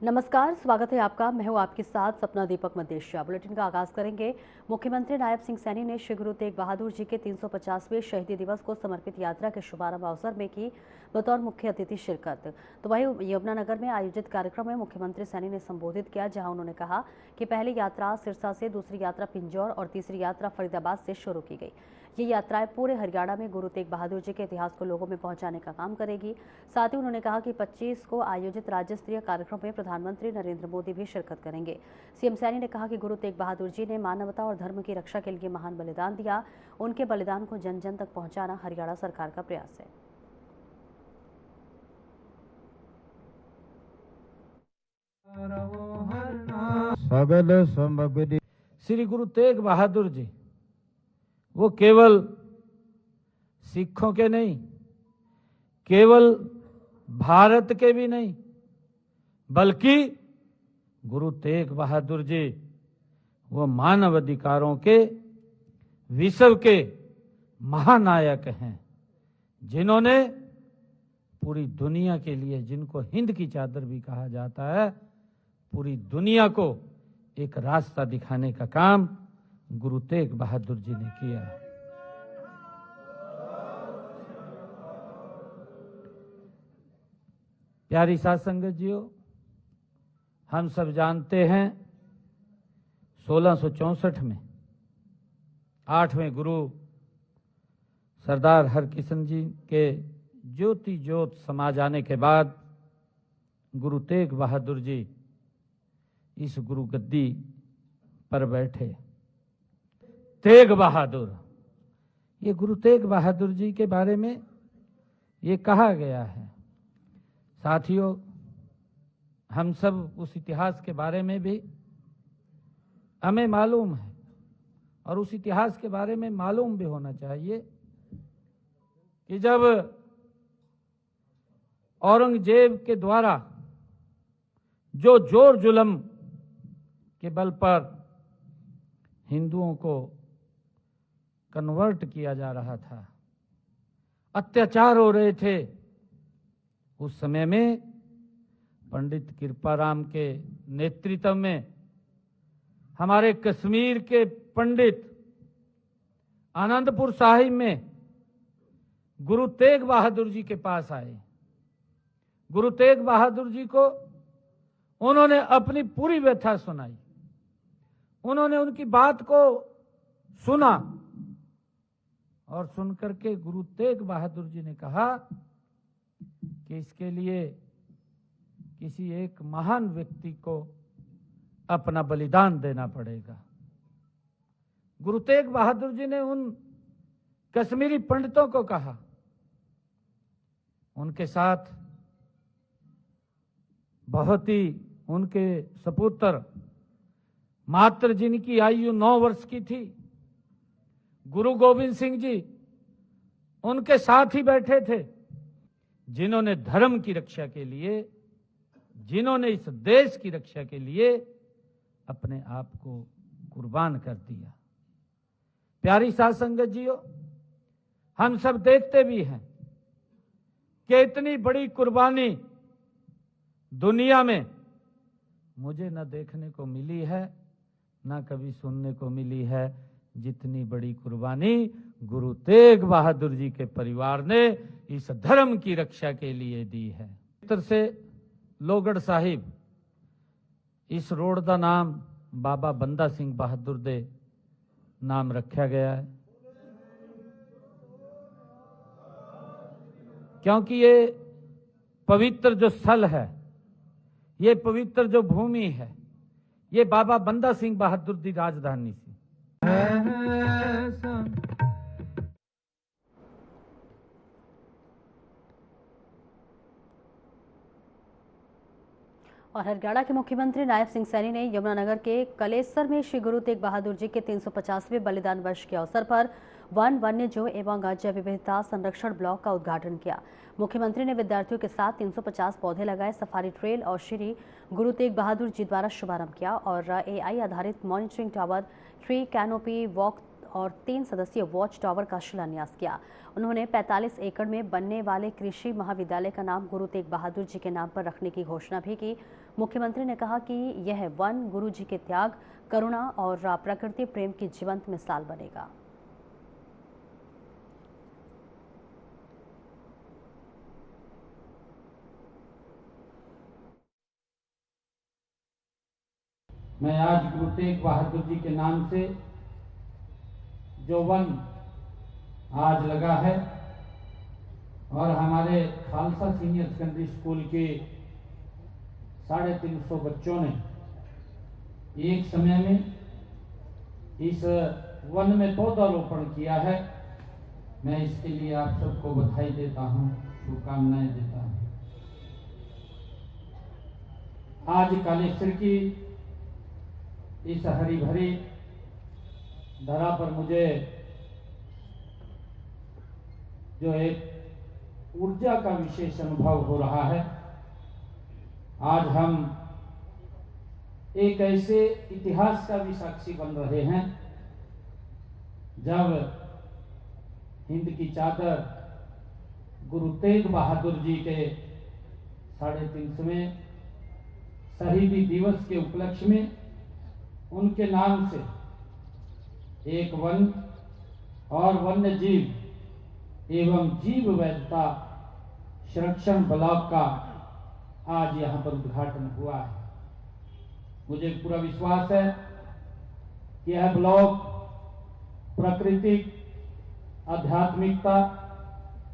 नमस्कार, स्वागत है आपका। मैं हूं आपके साथ सपना दीपक मदेशिया। बुलेटिन का आगाज करेंगे। मुख्यमंत्री नायब सिंह सैनी ने श्री गुरु तेग बहादुर जी के 350वें शहीदी दिवस को समर्पित यात्रा के शुभारंभ अवसर में की बतौर मुख्य अतिथि शिरकत। तो वहीं यमुनानगर में आयोजित कार्यक्रम में मुख्यमंत्री सैनी ने संबोधित किया, जहां उन्होंने कहा कि पहली यात्रा सिरसा से, दूसरी यात्रा पिंजौर और तीसरी यात्रा फरीदाबाद से शुरू की गई। ये यात्राएं पूरे हरियाणा में गुरु तेग बहादुर जी के इतिहास को लोगों में पहुंचाने का काम करेगी। साथ ही उन्होंने कहा कि 25 को आयोजित राज्य स्तरीय कार्यक्रम में प्रधानमंत्री नरेंद्र मोदी भी शिरकत करेंगे। सीएम सैनी ने कहा कि गुरु तेग बहादुर जी ने मानवता और धर्म की रक्षा के लिए महान बलिदान दिया। उनके बलिदान को जन जन तक पहुंचाना हरियाणा सरकार का प्रयास है। श्री गुरु तेग बहादुर जी वो केवल सिखों के नहीं, केवल भारत के भी नहीं, बल्कि गुरु तेग बहादुर जी वो मानव अधिकारों के विश्व के महानायक हैं, जिन्होंने पूरी दुनिया के लिए, जिनको हिंद की चादर भी कहा जाता है, पूरी दुनिया को एक रास्ता दिखाने का काम गुरु तेग बहादुर जी ने किया। प्यारी साध संगत जियो, हम सब जानते हैं 1664 में 8वें गुरु सरदार हरकिशन जी के ज्योति ज्योत समा जाने के बाद गुरु तेग बहादुर जी इस गुरु गद्दी पर बैठे। तेग बहादुर, ये गुरु तेग बहादुर जी के बारे में ये कहा गया है। साथियों, हम सब उस इतिहास के बारे में भी हमें मालूम है, और उस इतिहास के बारे में मालूम भी होना चाहिए कि जब औरंगजेब के द्वारा जो जोर जुल्म के बल पर हिंदुओं को कन्वर्ट किया जा रहा था, अत्याचार हो रहे थे, उस समय में पंडित कृपाराम के नेतृत्व में हमारे कश्मीर के पंडित आनंदपुर साहिब में गुरु तेग बहादुर जी के पास आए। गुरु तेग बहादुर जी को उन्होंने अपनी पूरी व्यथा सुनाई, उन्होंने उनकी बात को सुना, और सुनकर के गुरु तेग बहादुर जी ने कहा कि इसके लिए किसी एक महान व्यक्ति को अपना बलिदान देना पड़ेगा। गुरु तेग बहादुर जी ने उन कश्मीरी पंडितों को कहा, उनके साथ बहुत ही उनके सपुत्र मात्र जिनकी आयु 9 वर्ष की थी, गुरु गोविंद सिंह जी उनके साथ ही बैठे थे, जिन्होंने धर्म की रक्षा के लिए, जिन्होंने इस देश की रक्षा के लिए अपने आप को कुर्बान कर दिया। प्यारी साध संगत जियो, हम सब देखते भी हैं कि इतनी बड़ी कुर्बानी दुनिया में मुझे न देखने को मिली है, न कभी सुनने को मिली है, जितनी बड़ी कुर्बानी गुरु तेग बहादुर जी के परिवार ने इस धर्म की रक्षा के लिए दी है। इस तरह से लोगढ़ साहिब, इस रोड का नाम बाबा बंदा सिंह बहादुर दे नाम रखा गया है, क्योंकि ये पवित्र जो स्थल है, ये पवित्र जो भूमि है, ये बाबा बंदा सिंह बहादुर की राजधानी थी। और हरियाणा के मुख्यमंत्री नायब सिंह सैनी ने यमुनानगर के कलेसर में श्री गुरु तेग बहादुर जी के 350वें बलिदान वर्ष के अवसर पर वन, वन्य जीव एवं जैव विविधता संरक्षण ब्लॉक का उद्घाटन किया। मुख्यमंत्री ने विद्यार्थियों के साथ 350 पौधे लगाए, सफारी ट्रेल और श्री गुरु तेग बहादुर जी द्वारा शुभारंभ किया और AI आधारित monitoring tower, tree canopy walk और 3 सदस्यीय वॉच टावर का शिलान्यास किया। उन्होंने 45 एकड़ में बनने वाले कृषि महाविद्यालय का नाम गुरु तेग बहादुर जी के नाम पर रखने की घोषणा भी की। मुख्यमंत्री ने कहा कि यह वन गुरु जी के त्याग, करुणा और प्रकृति प्रेम की जीवंत मिसाल बनेगा। मैं आज गुरु तेग बहादुर जी के नाम से जो वन आज लगा है और हमारे खालसा सीनियर सेकेंडरी स्कूल के 350 बच्चों ने एक समय में इस वन में पौधारोपण किया है, मैं इसके लिए आप सबको बधाई देता हूं, शुभकामनाएं देता हूं। आज कालेश्वर की इस हरी भरी धरा पर मुझे जो एक ऊर्जा का विशेष अनुभव हो रहा है। आज हम एक ऐसे इतिहास का भी साक्षी बन रहे हैं जब हिंद की चादर गुरु तेग बहादुर जी के 350वें शहीदी दिवस के उपलक्ष्य में उनके नाम से एक वन और वन्य जीव एवं जीव वैधता संरक्षण ब्लॉक का आज यहां पर उद्घाटन हुआ है। मुझे पूरा विश्वास है कि यह ब्लॉक प्राकृतिक, आध्यात्मिकता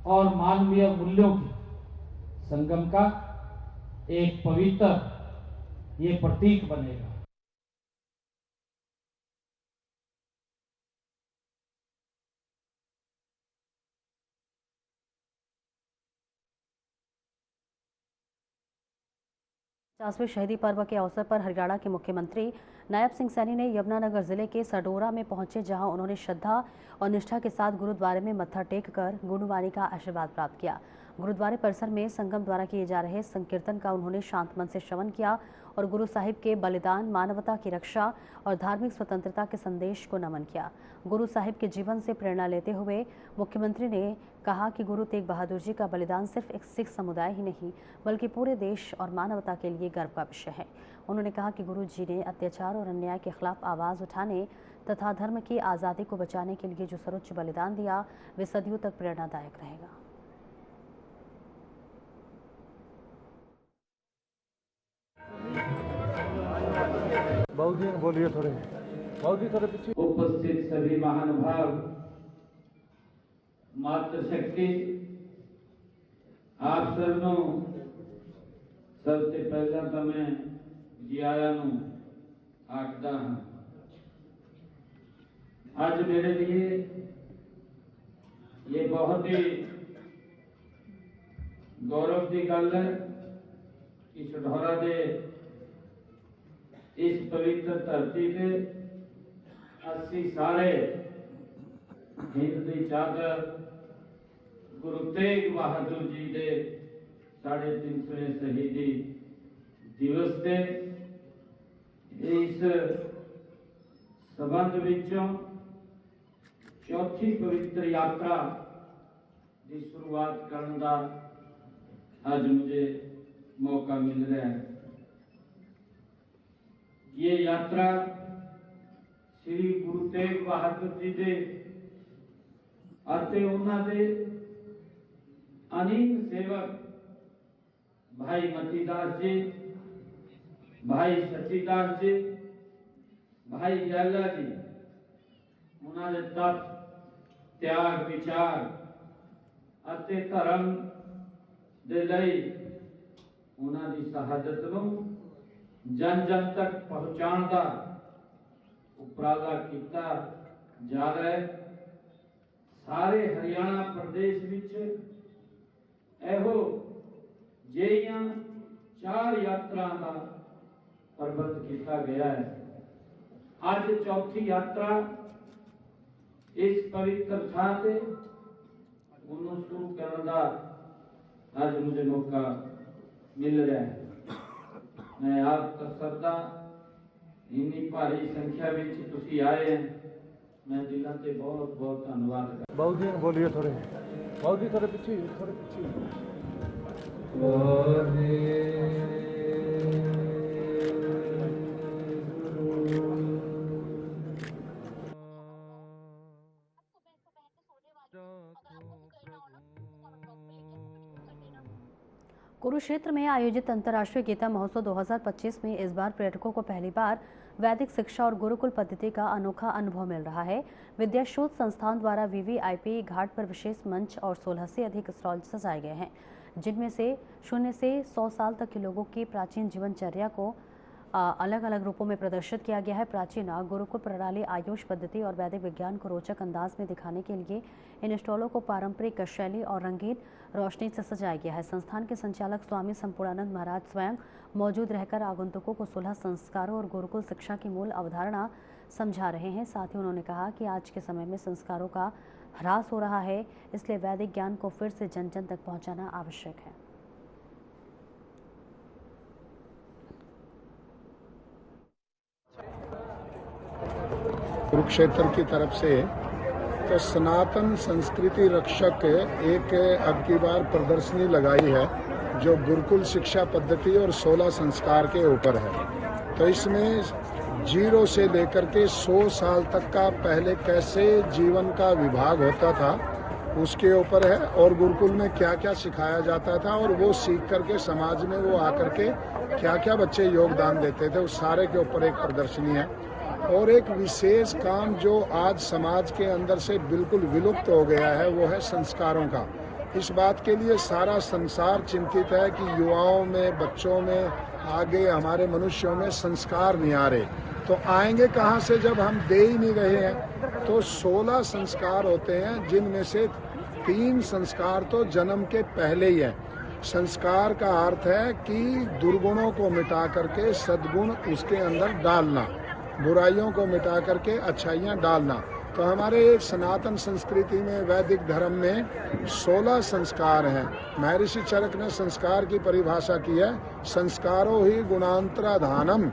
और मानवीय मूल्यों के संगम का एक पवित्र ये प्रतीक बनेगा। पचासवें शहीदी पर्व के अवसर पर हरियाणा के मुख्यमंत्री नायब सिंह सैनी ने यमुनानगर जिले के सडोरा में पहुंचे, जहां उन्होंने श्रद्धा और निष्ठा के साथ गुरुद्वारे में मत्था टेक कर गुरुवाणी का आशीर्वाद प्राप्त किया। गुरुद्वारे परिसर में संगम द्वारा किए जा रहे संकीर्तन का उन्होंने शांत मन से श्रवण किया और गुरु साहिब के बलिदान, मानवता की रक्षा और धार्मिक स्वतंत्रता के संदेश को नमन किया। गुरु साहिब के जीवन से प्रेरणा लेते हुए मुख्यमंत्री ने कहा कि गुरु तेग बहादुर जी का बलिदान सिर्फ एक सिख समुदाय ही नहीं बल्कि पूरे देश और मानवता के लिए गर्व का विषय है। उन्होंने कहा कि गुरु जी ने अत्याचार और अन्याय के खिलाफ आवाज उठाने तथा धर्म की आज़ादी को बचाने के लिए जो सर्वोच्च बलिदान दिया, वे सदियों तक प्रेरणादायक रहेगा। बोलिए थोड़े पीछे। उपस्थित सभी महानुभाव, मातृशक्ति, आप सबनों सबसे पहला तो मैं जी आया नू आखदा हाँ। आज मेरे लिए ये बहुत ही गौरव की गल है कि सढौरा दे इस पवित्र धरती पे असी सारे हिंद की चादर गुरु तेग बहादुर जी के 350वें शहीदी दिवस से इस संबंध विचों चौथी पवित्र यात्रा की शुरुआत करने का आज मुझे मौका मिल रहा है। ये यात्रा श्री गुरु तेग बहादुर जी दे ਅਤੇ ਉਹਨਾਂ ਦੇ अनेक सेवक भाई मतीदास जी, भाई सच्चीदास जी, भाई जयला जी, उन्होंने तप, त्याग, विचार ਅਤੇ धर्म ਦੇ ਲਈ ਉਹਨਾਂ ਦੀ शहादत ਨੂੰ जन जन तक पहुंचाने का उपराला किया जा रहा है। सारे हरियाणा प्रदेश विच एहो जिहियां 4 यात्रा का प्रबंध किया गया है। आज चौथी यात्रा इस पवित्र थां से उन्होंने शुरू करने का आज मुझे मौका मिल रहा है। मैं आप सबका इन्नी भारी संख्या में तुसी आए हैं, मैं दिलों से बहुत बहुत धन्यवाद करता। बहुत दिन बोलिए थोड़े पीछे। कुरुक्षेत्र में आयोजित अंतर्राष्ट्रीय गीता महोत्सव 2025 में इस बार पर्यटकों को पहली बार वैदिक शिक्षा और गुरुकुल पद्धति का अनोखा अनुभव मिल रहा है। विद्या शोध संस्थान द्वारा वीवीआईपी घाट पर विशेष मंच और 16 से अधिक स्टॉल सजाए गए हैं, जिनमें से 0 से 100 साल तक के लोगों की प्राचीन जीवनचर्या को अलग अलग रूपों में प्रदर्शित किया गया है। प्राचीन गुरुकुल प्रणाली, आयुष पद्धति और वैदिक विज्ञान को रोचक अंदाज में दिखाने के लिए इन स्टॉलों को पारंपरिक शैली और रंगीन रोशनी से सजाया गया है। संस्थान के संचालक स्वामी संपूर्णानंद महाराज स्वयं मौजूद रहकर आगंतुकों को 16 संस्कारों और गुरुकुल शिक्षा की मूल अवधारणा समझा रहे हैं। साथ ही उन्होंने कहा कि आज के समय में संस्कारों का ह्रास हो रहा है, इसलिए वैदिक ज्ञान को फिर से जन जन तक पहुंचाना आवश्यक है। कुरुक्षेत्र की तरफ से तो सनातन संस्कृति रक्षक एक अब की बार प्रदर्शनी लगाई है जो गुरुकुल शिक्षा पद्धति और 16 संस्कार के ऊपर है। तो इसमें 0 से लेकर के 100 साल तक का पहले कैसे जीवन का विभाग होता था उसके ऊपर है, और गुरुकुल में क्या क्या सिखाया जाता था और वो सीख करके समाज में वो आकर के क्या क्या बच्चे योगदान देते थे, उस सारे के ऊपर एक प्रदर्शनी है। और एक विशेष काम जो आज समाज के अंदर से बिल्कुल विलुप्त हो गया है वो है संस्कारों का। इस बात के लिए सारा संसार चिंतित है कि युवाओं में, बच्चों में, आगे हमारे मनुष्यों में संस्कार नहीं आ रहे। तो आएंगे कहाँ से जब हम दे ही नहीं रहे हैं। तो 16 संस्कार होते हैं, जिनमें से 3 संस्कार तो जन्म के पहले ही है। संस्कार का अर्थ है कि दुर्गुणों को मिटा करके सद्गुण उसके अंदर डालना, बुराइयों को मिटा करके अच्छाइयाँ डालना। तो हमारे सनातन संस्कृति में, वैदिक धर्म में 16 संस्कार हैं। महर्षि चरक ने संस्कार की परिभाषा की है, संस्कारो ही गुणांतराधानम,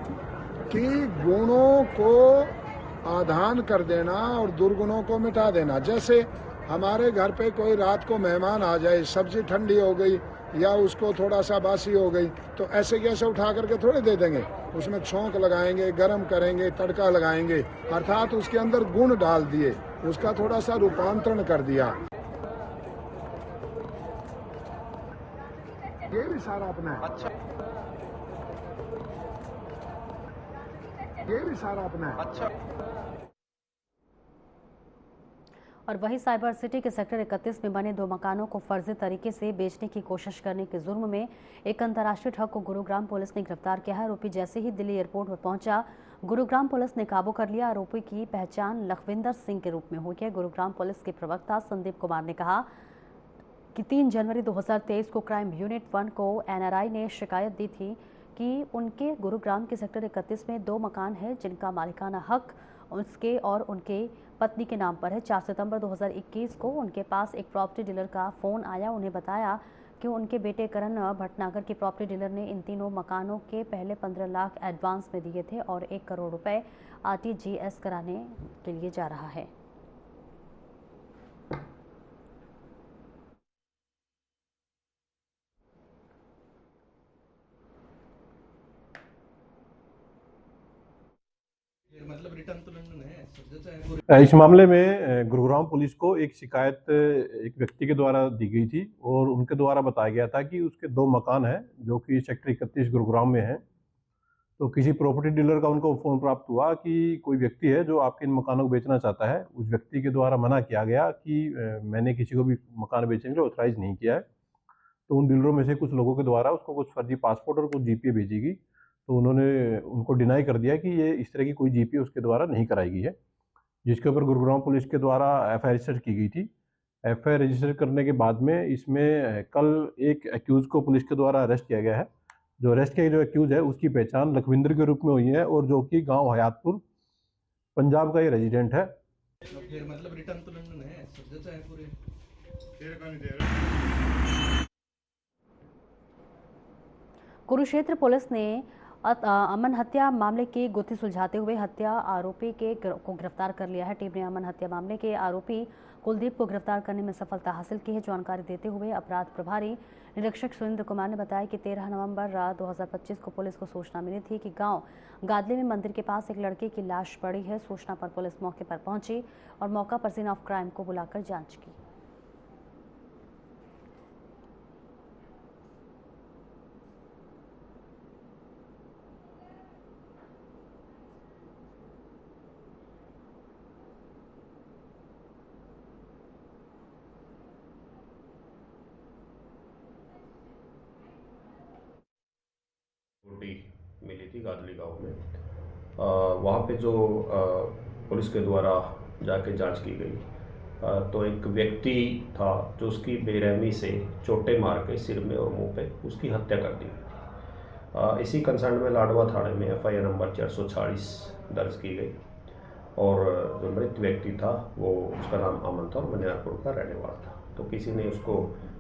कि गुणों को आधान कर देना और दुर्गुणों को मिटा देना। जैसे हमारे घर पे कोई रात को मेहमान आ जाए, सब्जी ठंडी हो गई या उसको थोड़ा सा बासी हो गई, तो ऐसे कैसे उठा करके थोड़े दे देंगे, उसमें छौंक लगाएंगे, गरम करेंगे, तड़का लगाएंगे, अर्थात उसके अंदर गुण डाल दिए, उसका थोड़ा सा रूपांतरण कर दिया। ये भी सारा अपना है। अच्छा, ये भी सारा अपना है। अच्छा। और वहीं साइबर सिटी के सेक्टर 31 में बने 2 मकानों को फर्जी तरीके से बेचने की कोशिश करने के जुर्म में एक अंतर्राष्ट्रीय ठग को गुरुग्राम पुलिस ने गिरफ्तार किया है। आरोपी जैसे ही दिल्ली एयरपोर्ट पर पहुंचा, गुरुग्राम पुलिस ने काबू कर लिया। आरोपी की पहचान लखविंदर सिंह के रूप में हुई है। गुरुग्राम पुलिस के प्रवक्ता संदीप कुमार ने कहा कि 3 जनवरी 2023 को क्राइम यूनिट 1 को एनआरआई ने शिकायत दी थी कि उनके गुरुग्राम के सेक्टर 31 में 2 मकान हैं जिनका मालिकाना हक उसके और उनके पत्नी के नाम पर है। 4 सितंबर 2021 को उनके पास एक प्रॉपर्टी डीलर का फोन आया। उन्हें बताया कि उनके बेटे करण भटनागर की प्रॉपर्टी डीलर ने इन तीनों मकानों के पहले 15 लाख एडवांस में दिए थे और 1 करोड़ रुपए आरटीजीएस कराने के लिए जा रहा है। इस मामले में गुरुग्राम पुलिस को एक शिकायत एक व्यक्ति के द्वारा दी गई थी और उनके द्वारा बताया गया था कि उसके 2 मकान हैं जो कि सेक्टर 31 गुरुग्राम में हैं। तो किसी प्रॉपर्टी डीलर का उनको फ़ोन प्राप्त हुआ कि कोई व्यक्ति है जो आपके इन मकानों को बेचना चाहता है। उस व्यक्ति के द्वारा मना किया गया कि मैंने किसी को भी मकान बेचने के लिए ऑथराइज नहीं किया है। तो उन डीलरों में से कुछ लोगों के द्वारा उसको कुछ फर्जी पासपोर्ट और कुछ जीपीए भेजी गई। तो उन्होंने उनको डिनाई कर दिया कि ये इस तरह की कोई जीपीए उसके द्वारा नहीं कराई गई है, जिसके ऊपर गुरुग्राम पुलिस के द्वारा एफआईआर रजिस्टर की गई थी। एफआईआर रजिस्टर करने के बाद में इसमें कल एक एक्यूज को पुलिस के द्वारा अरेस्ट किया गया है। जो अरेस्ट किया जो एक्यूज है उसकी पहचान लखविंदर के रूप में हुई है और जो कि गांव हयातपुर पंजाब का ये रेजिडेंट है। मतलब रिटर्न तो लंदन है, सज्जता है पूरे। कुरुक्षेत्र पुलिस ने अमन हत्या मामले की गुत्थी सुलझाते हुए हत्या आरोपी को गिरफ्तार कर लिया है। टीम ने अमन हत्या मामले के आरोपी कुलदीप को गिरफ्तार करने में सफलता हासिल की है। जानकारी देते हुए अपराध प्रभारी निरीक्षक सुरेंद्र कुमार ने बताया कि 13 नवंबर 2025 को पुलिस को सूचना मिली थी कि गांव गादले में मंदिर के पास एक लड़के की लाश पड़ी है। सूचना पर पुलिस मौके पर पहुंची और मौका पर सीन ऑफ क्राइम को बुलाकर जांच की। थी गादली गांव में। वहाँ पे जो पुलिस के द्वारा जाके जांच की गई तो एक व्यक्ति था जो उसकी बेरहमी से चोटें मार के सिर में और मुंह पे उसकी हत्या कर दी। इसी कंसर्न में लाडवा थाने में FIR नंबर 446 दर्ज की गई और जो मृत व्यक्ति था वो उसका नाम अमन था और मनियारपुर का रहने वाला था। तो किसी ने उसको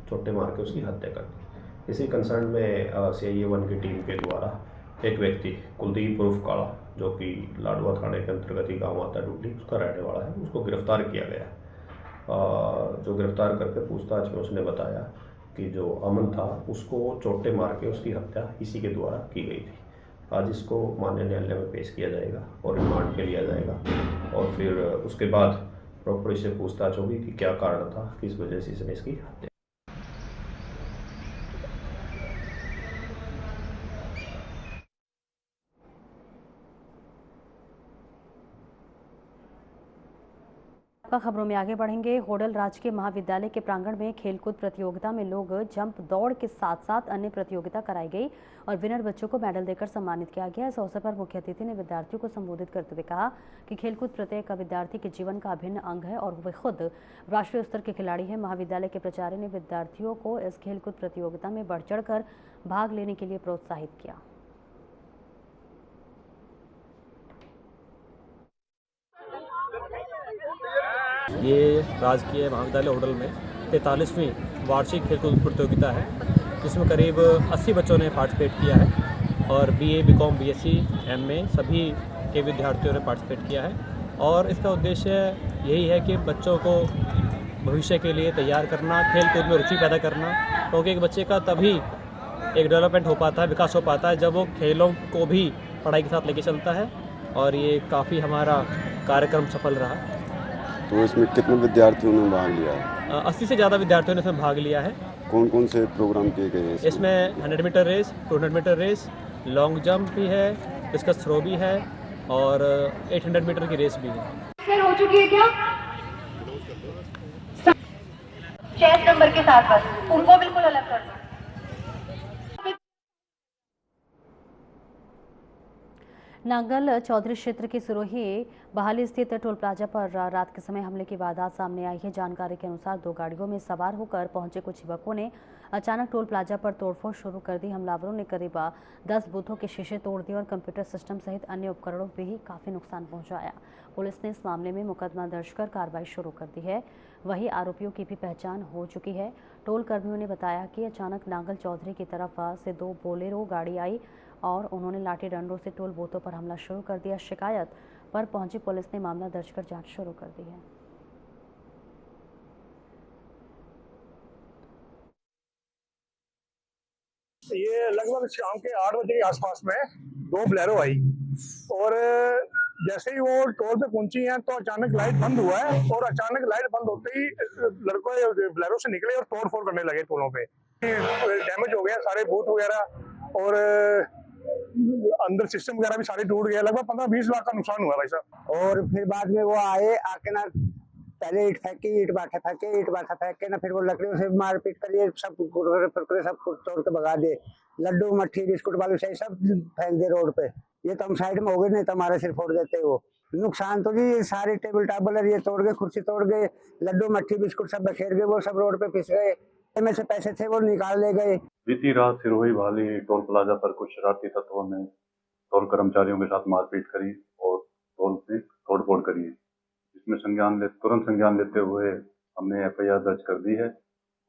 चोटें मार के उसकी हत्या कर दी। इसी कंसर्न में CIA 1 की टीम के द्वारा एक व्यक्ति कुलदीप उर्फ काला जो कि लाडवा थाने के अंतर्गत ही गाँव आता डूडी उसका रहने वाला है, उसको गिरफ्तार किया गया। जो गिरफ्तार करके पूछताछ में उसने बताया कि जो अमन था उसको चोटें मार के उसकी हत्या इसी के द्वारा की गई थी। आज इसको माननीय न्यायालय में पेश किया जाएगा और रिमांड पे लिया जाएगा और फिर उसके बाद प्रॉपर इससे पूछताछ होगी कि क्या कारण था, किस वजह से इसने इसकी हत्या। खबरों में आगे बढ़ेंगे। होडल राजकीय महाविद्यालय के प्रांगण में खेलकूद प्रतियोगिता में लोग जंप दौड़ के साथ साथ अन्य प्रतियोगिता कराई गई और विनर बच्चों को मेडल देकर सम्मानित किया गया। इस अवसर पर मुख्य अतिथि ने विद्यार्थियों को संबोधित करते हुए कहा कि खेलकूद प्रत्येक विद्यार्थी के जीवन का अभिन्न अंग है और वे खुद राष्ट्रीय स्तर के खिलाड़ी हैं। महाविद्यालय के प्राचार्य ने विद्यार्थियों को इस खेलकूद प्रतियोगिता में बढ़ चढ़कर भाग लेने के लिए प्रोत्साहित किया। ये राजकीय महाविद्यालय होडल में 43वीं वार्षिक खेलकूद प्रतियोगिता है जिसमें करीब 80 बच्चों ने पार्टिसिपेट किया है और BA, BCom, BSc, MA सभी के विद्यार्थियों ने पार्टिसिपेट किया है। और इसका उद्देश्य यही है कि बच्चों को भविष्य के लिए तैयार करना, खेल कूद में रुचि पैदा करना, क्योंकि एक बच्चे का तभी एक डेवलपमेंट हो पाता है, विकास हो पाता है जब वो खेलों को भी पढ़ाई के साथ लेके चलता है। और ये काफ़ी हमारा कार्यक्रम सफल रहा। तो इसमें कितने विद्यार्थियों ने भाग लिया है? 80 से ज़्यादा विद्यार्थियों ने इसमें भाग लिया है। कौन कौन से प्रोग्राम किए गए हैं इसमें 100 metre race, 200 metre race, long jump भी है, डिस्कस थ्रो भी है और 800 मीटर की रेस भी है। हो चुकी है क्या? चेस नंबर के साथ बस उनको बिल्कुल अलग कर दो। नांगल चौधरी क्षेत्र की सिरोही बहाली स्थित टोल प्लाजा पर रात के समय हमले की वारदात सामने आई है। जानकारी के अनुसार 2 गाड़ियों में सवार होकर पहुंचे कुछ युवकों ने अचानक टोल प्लाजा पर तोड़फोड़ शुरू कर दी। हमलावरों ने करीब 10 बूथों के शीशे तोड़ दिए और कंप्यूटर सिस्टम सहित अन्य उपकरणों पर भी काफी नुकसान पहुंचाया। पुलिस ने इस मामले में मुकदमा दर्ज कर कार्रवाई शुरू कर दी है। वहीं आरोपियों की भी पहचान हो चुकी है। टोल कर्मियों ने बताया कि अचानक नांगल चौधरी की तरफ से 2 बोलेरो गाड़ी आई और उन्होंने लाठी डंडों से टोल बूथों पर हमला शुरू कर दिया। शिकायत पर पहुंची पुलिस ने मामला दर्ज कर जांच शुरू कर दी है। ये लगभग शाम के 8 बजे के आसपास में 2 बोलेरो आई और जैसे ही वो टोल पे पहुंची हैं तो अचानक लाइट बंद हुआ है और अचानक लाइट बंद होते ही लड़कों बोलेरो से निकले और तोड़ फोड़ करने लगे टोलों पे। डैमेज हो गया सारे बूथ वगैरह और अंदर सिस्टम वगैरह भी सारे टूट गए। लगभग 15-20 लाख का नुकसान हुआ भाई साहब। और फिर बाद में वो आए आके ना पहले ईट फेंकी, ईट बाठा फेंक के ना फिर वो लकड़ियों से मारपीट करिए, सब कुरकुरे सब तोड़ के भगा दे। लड्डू मट्ठी बिस्कुट बालू से सब फेंक दे रोड पे। ये तो हम साइड में हो गए, नहीं तो हमारा सिर फोड़ देते वो। नुकसान तो जी सारे टेबल टाबल ये तोड़ गए, कुर्सी तोड़ गए, लड्डू मट्ठी बिस्कुट सब बखेर गए, वो सब रोड पे पिस गए। में से पैसे थे वो निकाल ले गए। बीती रात सिरोही बहाली टोल प्लाजा पर कुछ शरारती तत्वों ने टोल कर्मचारियों के साथ मारपीट करी और टोल में तोड़फोड़ करी है। इसमें तुरंत संज्ञान लेते हुए हमने FIR दर्ज कर दी है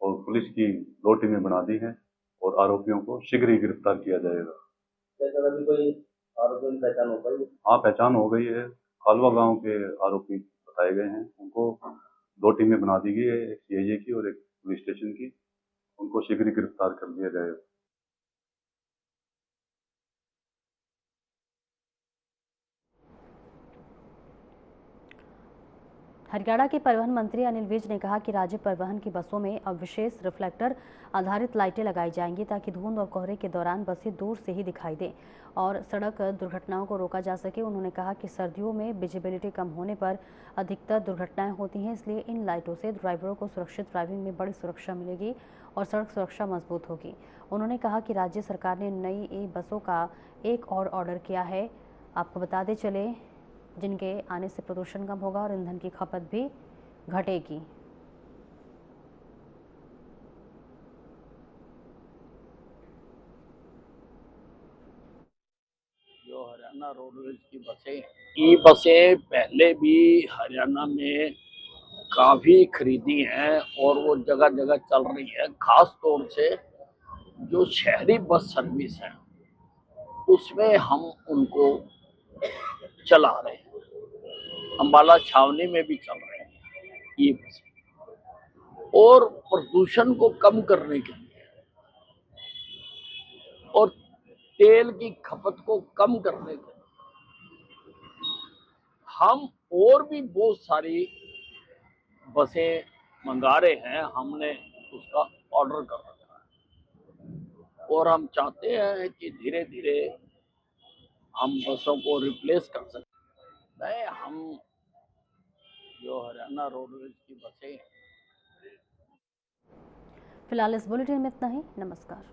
और पुलिस की 2 टीमें बना दी हैं और आरोपियों को शीघ्र ही गिरफ्तार किया जाएगा। अभी कोई आरोपियों की पहचान हो गई? हाँ, पहचान हो गई है। खालवा गांव के आरोपी बताए गए हैं। उनको 2 टीमें बना दी गई है, एक CIA की और एक पुलिस स्टेशन की। उनको शीघ्र गिरफ्तार कर लिया जाएगा। हरियाणा के परिवहन मंत्री अनिल विज ने कहा कि राज्य परिवहन की बसों में अब विशेष रिफ्लेक्टर आधारित लाइटें लगाई जाएंगी ताकि धुंध और कोहरे के दौरान बसें दूर से ही दिखाई दें और सड़क दुर्घटनाओं को रोका जा सके। उन्होंने कहा कि सर्दियों में विजिबिलिटी कम होने पर अधिकतर दुर्घटनाएं होती हैं, इसलिए इन लाइटों से ड्राइवरों को सुरक्षित ड्राइविंग में बड़ी सुरक्षा मिलेगी और सड़क सुरक्षा मजबूत होगी। उन्होंने कहा कि राज्य सरकार ने नई बसों का एक और ऑर्डर किया है। आपको बताते चले, जिनके आने से प्रदूषण कम होगा और ईंधन की खपत भी घटेगी। जो हरियाणा रोडवेज की बसें, ई बसें पहले भी हरियाणा में काफी खरीदी हैं और वो जगह जगह चल रही है। खास तौर से जो शहरी बस सर्विस है उसमें हम उनको चला रहे हैं। अम्बाला छावनी में भी चल रहे हैं ये बस। और प्रदूषण को कम करने के लिए और तेल की खपत को कम करने के लिए हम और भी बहुत सारी बसें मंगा रहे हैं। हमने उसका ऑर्डर कर रखा है और हम चाहते हैं कि धीरे धीरे हम बसों को रिप्लेस कर सकते हैं। हम जो हरियाणा रोडवेज की बसें। फिलहाल इस बुलेटिन में इतना ही। नमस्कार।